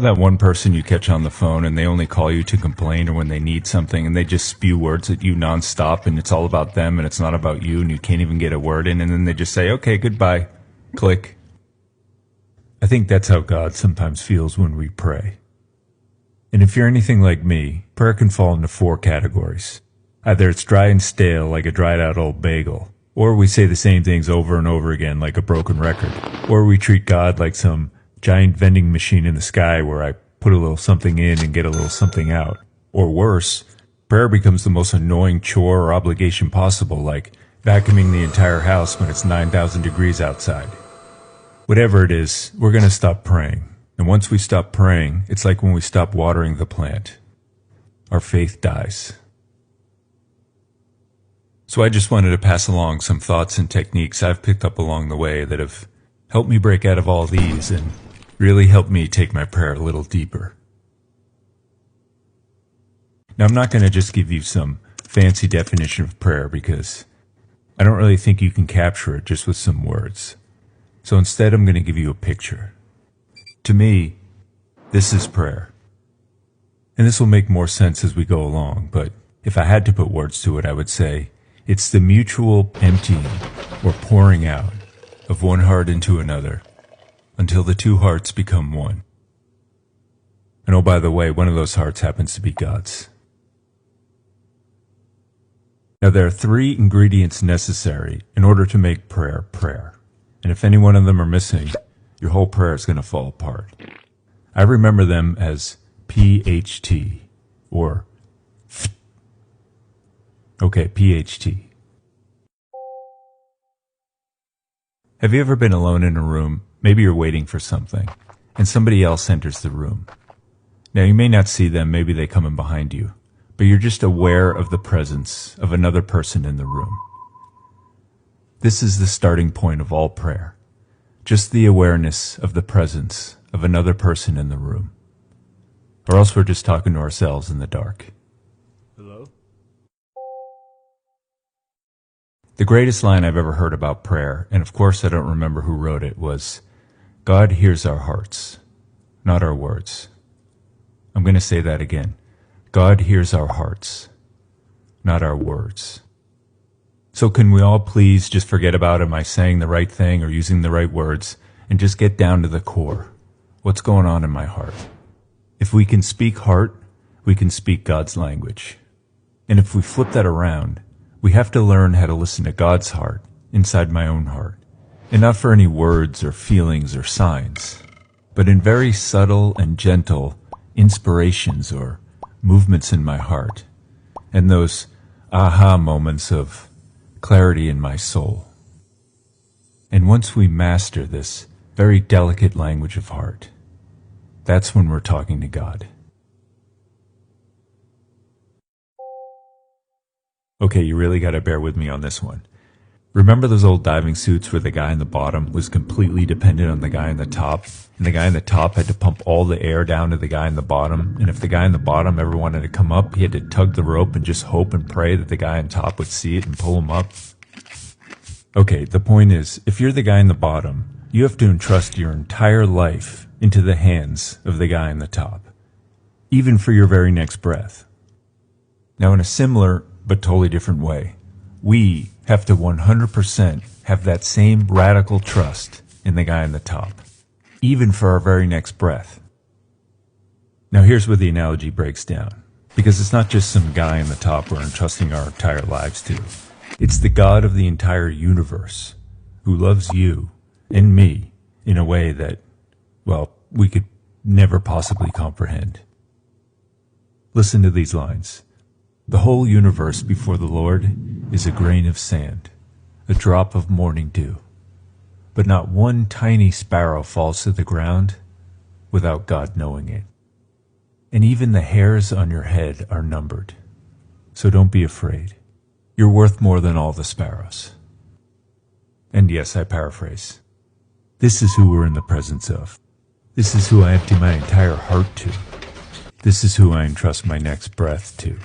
That one person you catch on the phone and they only call you to complain or when they need something and they just spew words at you nonstop and it's all about them and it's not about you and you can't even get a word in and then they just say, okay, goodbye, click. I think that's how God sometimes feels when we pray. And if you're anything like me, prayer can fall into 4 categories. Either it's dry and stale like a dried out old bagel, or we say the same things over and over again like a broken record, or we treat God like some giant vending machine in the sky where I put a little something in and get a little something out. Or worse, prayer becomes the most annoying chore or obligation possible, like vacuuming the entire house when it's 9,000 degrees outside. Whatever it is, we're going to stop praying. And once we stop praying, it's like when we stop watering the plant. Our faith dies. So I just wanted to pass along some thoughts and techniques I've picked up along the way that have helped me break out of all these and really helped me take my prayer a little deeper. Now, I'm not going to just give you some fancy definition of prayer because I don't really think you can capture it just with some words. So instead, I'm going to give you a picture. To me, this is prayer. And this will make more sense as we go along, but if I had to put words to it, I would say it's the mutual emptying or pouring out of one heart into another until the 2 hearts become one. And oh, by the way, one of those hearts happens to be God's. Now, there are 3 ingredients necessary in order to make prayer prayer. And if any one of them are missing, your whole prayer is going to fall apart. I remember them as PHT, or PHT. Have you ever been alone in a room? Maybe you're waiting for something, and somebody else enters the room. Now, you may not see them, maybe they come in behind you, but you're just aware of the presence of another person in the room. This is the starting point of all prayer, just the awareness of the presence of another person in the room. Or else we're just talking to ourselves in the dark. Hello? The greatest line I've ever heard about prayer, and of course I don't remember who wrote it, was, God hears our hearts, not our words. I'm going to say that again. God hears our hearts, not our words. So can we all please just forget about am I saying the right thing or using the right words and just get down to the core? What's going on in my heart? If we can speak heart, we can speak God's language. And if we flip that around, we have to learn how to listen to God's heart inside my own heart. And not for any words or feelings or signs, but in very subtle and gentle inspirations or movements in my heart, and those aha moments of clarity in my soul. And once we master this very delicate language of heart, that's when we're talking to God. Okay, you really got to bear with me on this one. Remember those old diving suits where the guy in the bottom was completely dependent on the guy in the top, and the guy in the top had to pump all the air down to the guy in the bottom, and if the guy in the bottom ever wanted to come up, he had to tug the rope and just hope and pray that the guy on top would see it and pull him up? Okay, the point is, if you're the guy in the bottom, you have to entrust your entire life into the hands of the guy in the top, even for your very next breath. Now, in a similar but totally different way, we have to 100% have that same radical trust in the guy in the top, even for our very next breath. Now here's where the analogy breaks down, because it's not just some guy in the top we're entrusting our entire lives to. It's the God of the entire universe who loves you and me in a way that, well, we could never possibly comprehend. Listen to these lines. The whole universe before the Lord is a grain of sand, a drop of morning dew. But not one tiny sparrow falls to the ground without God knowing it. And even the hairs on your head are numbered. So don't be afraid. You're worth more than all the sparrows. And yes, I paraphrase. This is who we're in the presence of. This is who I empty my entire heart to. This is who I entrust my next breath to.